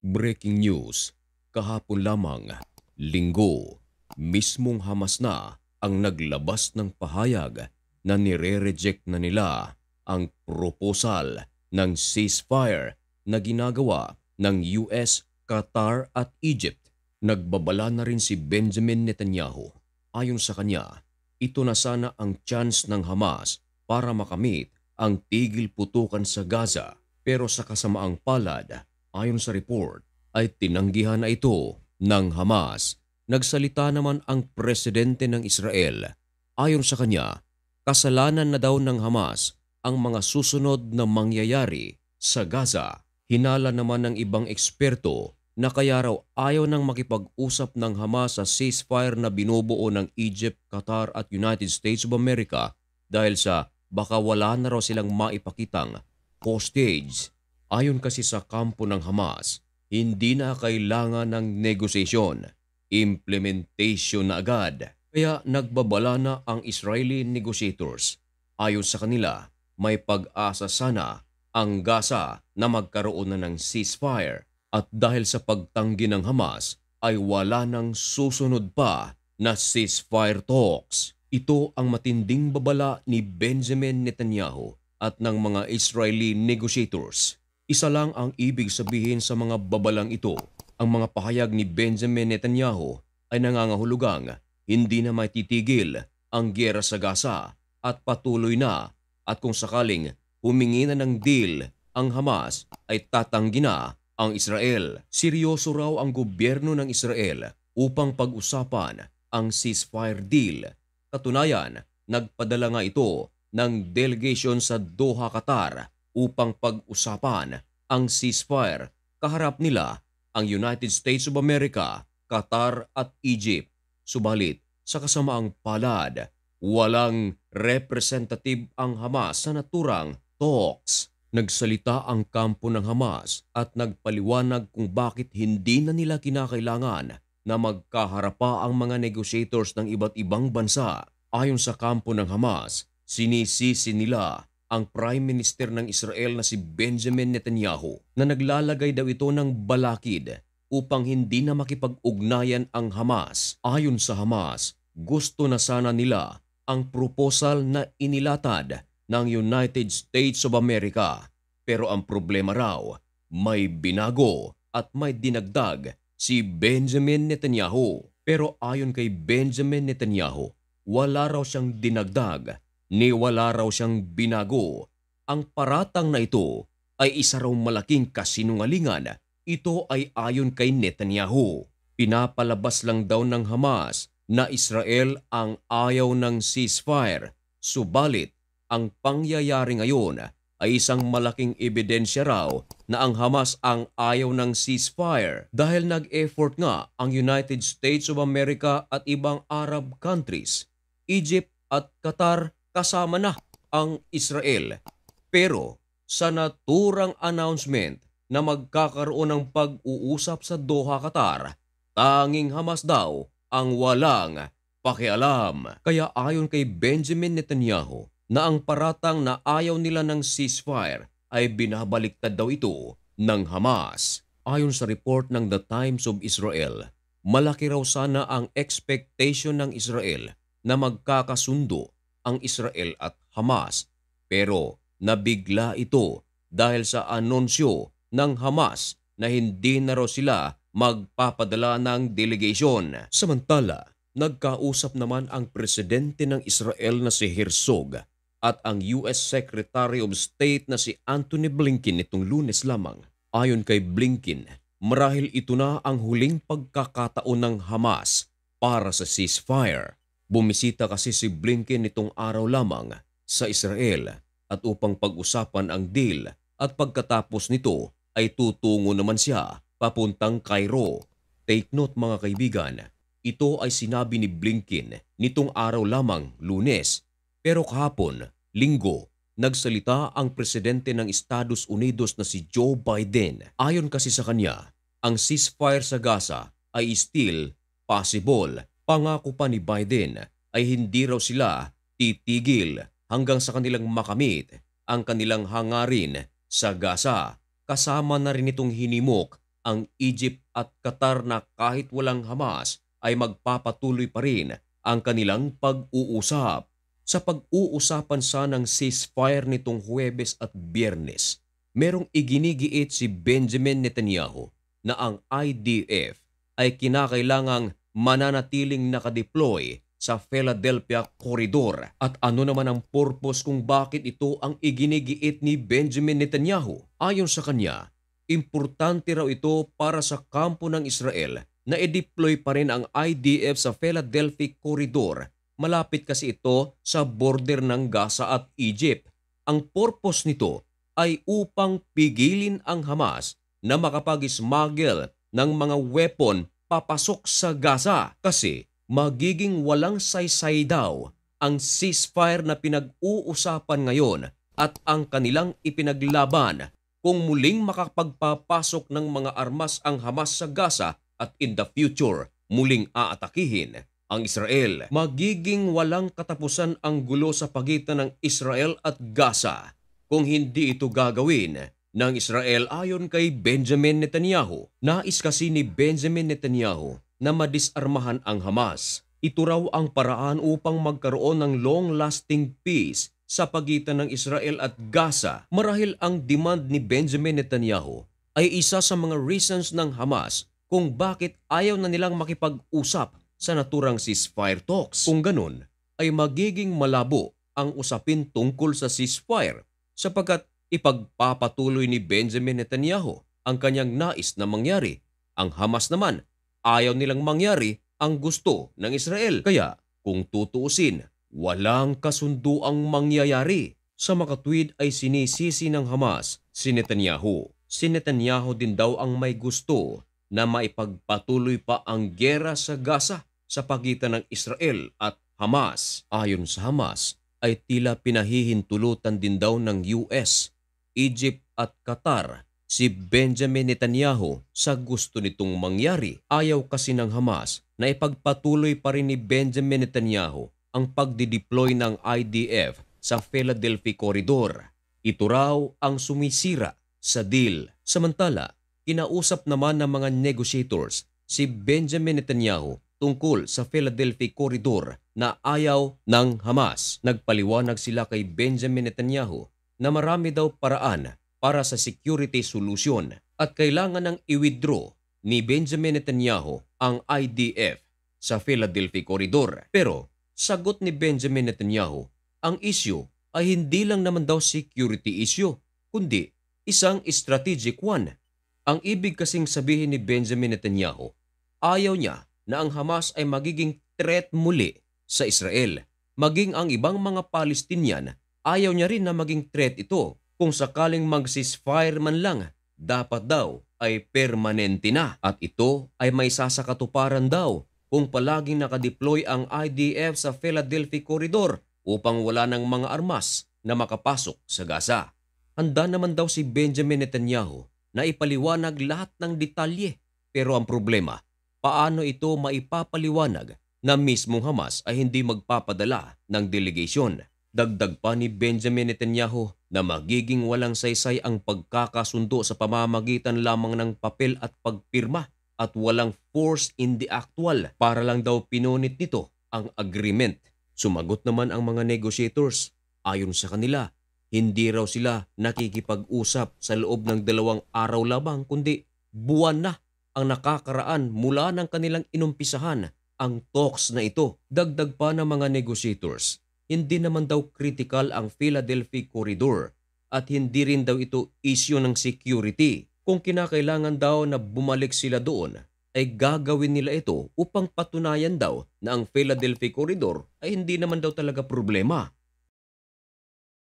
Breaking news, kahapon lamang, Linggo, mismong Hamas na ang naglabas ng pahayag na nire-reject na nila ang proposal ng ceasefire na ginagawa ng US, Qatar at Egypt. Nagbabala na rin si Benjamin Netanyahu. Ayon sa kanya, ito na sana ang chance ng Hamas para makamit ang tigil putukan sa Gaza. Pero sa kasamaang palad, ayon sa report, ay tinanggihan na ito ng Hamas. Nagsalita naman ang presidente ng Israel. Ayon sa kanya, kasalanan na daw ng Hamas ang mga susunod na mangyayari sa Gaza. Hinala naman ng ibang eksperto na kaya raw ayaw nang makipag-usap ng Hamas sa ceasefire na binubuo ng Egypt, Qatar at United States of America dahil sa baka wala na raw silang maipakitang hostage. Ayon kasi sa kampo ng Hamas, hindi na kailangan ng negosasyon, implementation na agad. Kaya nagbabala na ang Israeli negotiators. Ayon sa kanila, may pag-asa sana ang Gaza na magkaroon na ng ceasefire at dahil sa pagtanggi ng Hamas ay wala nang susunod pa na ceasefire talks. Ito ang matinding babala ni Benjamin Netanyahu at ng mga Israeli negotiators. Isa lang ang ibig sabihin sa mga babalang ito. Ang mga pahayag ni Benjamin Netanyahu ay nangangahulugang hindi na matitigil ang giyera sa Gaza at patuloy na at kung sakaling humingi na ng deal ang Hamas ay tatanggi na ang Israel. Seryoso raw ang gobyerno ng Israel upang pag-usapan ang ceasefire deal. Katunayan, nagpadala nga ito ng delegation sa Doha, Qatar upang pag-usapan ang ceasefire. Kaharap nila ang United States of America, Qatar at Egypt. Subalit, sa kasamaang palad, walang representative ang Hamas sa naturang talks. Nagsalita ang kampo ng Hamas at nagpaliwanag kung bakit hindi na nila kinakailangan na magkaharapa ang mga negotiators ng iba't ibang bansa. Ayon sa kampo ng Hamas, sinisisi nila ang Prime Minister ng Israel na si Benjamin Netanyahu na naglalagay daw ito ng balakid upang hindi na makipag-ugnayan ang Hamas. Ayon sa Hamas, gusto na sana nila ang proposal na inilatad ng United States of America. Pero ang problema raw, may binago at may dinagdag si Benjamin Netanyahu. Pero ayon kay Benjamin Netanyahu, wala raw siyang dinagdag ni wala raw siyang binago. Ang paratang na ito ay isa raw malaking kasinungalingan. Ito ay ayon kay Netanyahu. Pinapalabas lang daw ng Hamas na Israel ang ayaw ng ceasefire. Subalit, ang pangyayari ngayon ay isang malaking ebidensya raw na ang Hamas ang ayaw ng ceasefire dahil nag-effort nga ang United States of America at ibang Arab countries. Egypt at Qatar kasama na ang Israel. Pero sa naturang announcement na magkakaroon ng pag-uusap sa Doha, Qatar, tanging Hamas daw ang walang pakialam. Kaya ayon kay Benjamin Netanyahu na ang paratang na ayaw nila ng ceasefire ay binabaliktad daw ito ng Hamas. Ayon sa report ng The Times of Israel, malaki raw sana ang expectation ng Israel na magkakasundo ang Israel at Hamas. Pero nabigla ito dahil sa anunsyo ng Hamas na hindi na raw sila magpapadala ng delegation. Samantala, nagkausap naman ang presidente ng Israel na si Herzog at ang US Secretary of State na si Antony Blinken nitong Lunes lamang. Ayon kay Blinken, marahil ito na ang huling pagkakataon ng Hamas para sa ceasefire. Bumisita kasi si Blinken nitong araw lamang sa Israel at upang pag-usapan ang deal at pagkatapos nito ay tutungo naman siya papuntang Cairo. Take note mga kaibigan, ito ay sinabi ni Blinken nitong araw lamang Lunes. Pero kahapon, Linggo, nagsalita ang presidente ng Estados Unidos na si Joe Biden. Ayon kasi sa kanya, ang ceasefire sa Gaza ay still possible. Pangako pa ni Biden ay hindi raw sila titigil hanggang sa kanilang makamit ang kanilang hangarin sa Gaza. Kasama na rin itong hinimok ang Egypt at Qatar na kahit walang Hamas ay magpapatuloy pa rin ang kanilang pag-uusap. Sa pag-uusapan sanang ceasefire nitong Huwebes at Biyernes, merong iginigiit si Benjamin Netanyahu na ang IDF ay kinakailangang mananatiling nakadeploy sa Philadelphia Corridor. At ano naman ang purpose kung bakit ito ang iginigiit ni Benjamin Netanyahu? Ayon sa kanya, importante raw ito para sa kampo ng Israel na i-deploy pa rin ang IDF sa Philadelphia Corridor. Malapit kasi ito sa border ng Gaza at Egypt. Ang purpose nito ay upang pigilin ang Hamas na makapag-smuggle ng mga weapon papasok sa Gaza kasi magiging walang saysay daw ang ceasefire na pinag-uusapan ngayon at ang kanilang ipinaglaban kung muling makapagpapasok ng mga armas ang Hamas sa Gaza at in the future muling aatakihin ang Israel. Magiging walang katapusan ang gulo sa pagitan ng Israel at Gaza kung hindi ito gagawin ng Israel ayon kay Benjamin Netanyahu. Nais kasi ni Benjamin Netanyahu na madisarmahan ang Hamas. Ito raw ang paraan upang magkaroon ng long-lasting peace sa pagitan ng Israel at Gaza. Marahil ang demand ni Benjamin Netanyahu ay isa sa mga reasons ng Hamas kung bakit ayaw na nilang makipag-usap sa naturang ceasefire talks. Kung ganun, ay magiging malabo ang usapin tungkol sa ceasefire sapagkat ipagpapatuloy ni Benjamin Netanyahu ang kanyang nais na mangyari. Ang Hamas naman, ayaw nilang mangyari ang gusto ng Israel. Kaya kung tutuusin, walang kasunduang mangyayari. Sa makatwid ay sinisisi ng Hamas si Netanyahu. Si Netanyahu din daw ang may gusto na maipagpatuloy pa ang giyera sa Gaza sa pagitan ng Israel at Hamas. Ayon sa Hamas, ay tila pinahihintulutan din daw ng US, Egypt at Qatar si Benjamin Netanyahu sa gusto nitong mangyari. Ayaw kasi ng Hamas na ipagpatuloy pa rin ni Benjamin Netanyahu ang pagdideploy ng IDF sa Philadelphia Corridor. Ito raw ang sumisira sa deal. Samantala, kinausap naman ng mga negotiators si Benjamin Netanyahu tungkol sa Philadelphia Corridor na ayaw ng Hamas. Nagpaliwanag sila kay Benjamin Netanyahu na marami daw paraan para sa security solution at kailangan nang i-withdraw ni Benjamin Netanyahu ang IDF sa Philadelphia Corridor. Pero sagot ni Benjamin Netanyahu, ang issue ay hindi lang naman daw security issue, kundi isang strategic one. Ang ibig kasing sabihin ni Benjamin Netanyahu, ayaw niya na ang Hamas ay magiging threat muli sa Israel. Maging ang ibang mga Palestinian, ayaw niya rin na maging threat ito. Kung sakaling mag-ceasefire man lang, dapat daw ay permanente na. At ito ay may sasakatuparan daw kung palaging nakadeploy ang IDF sa Philadelphia Corridor upang wala ng mga armas na makapasok sa Gaza. Handa naman daw si Benjamin Netanyahu na ipaliwanag lahat ng detalye. Pero ang problema, paano ito maipapaliwanag na mismong Hamas ay hindi magpapadala ng delegation? Dagdag pa ni Benjamin Netanyahu na magiging walang saysay ang pagkakasundo sa pamamagitan lamang ng papel at pagpirma at walang force in the actual. Para lang daw pinunit nito ang agreement. Sumagot naman ang mga negotiators. Ayon sa kanila, hindi raw sila nakikipag-usap sa loob ng 2 araw lamang kundi buwan na ang nakakaraan mula ng kanilang inumpisahan ang talks na ito. Dagdag pa ng mga negotiators, hindi naman daw critical ang Philadelphia Corridor at hindi rin daw ito issue ng security. Kung kinakailangan daw na bumalik sila doon, ay gagawin nila ito upang patunayan daw na ang Philadelphia Corridor ay hindi naman daw talaga problema.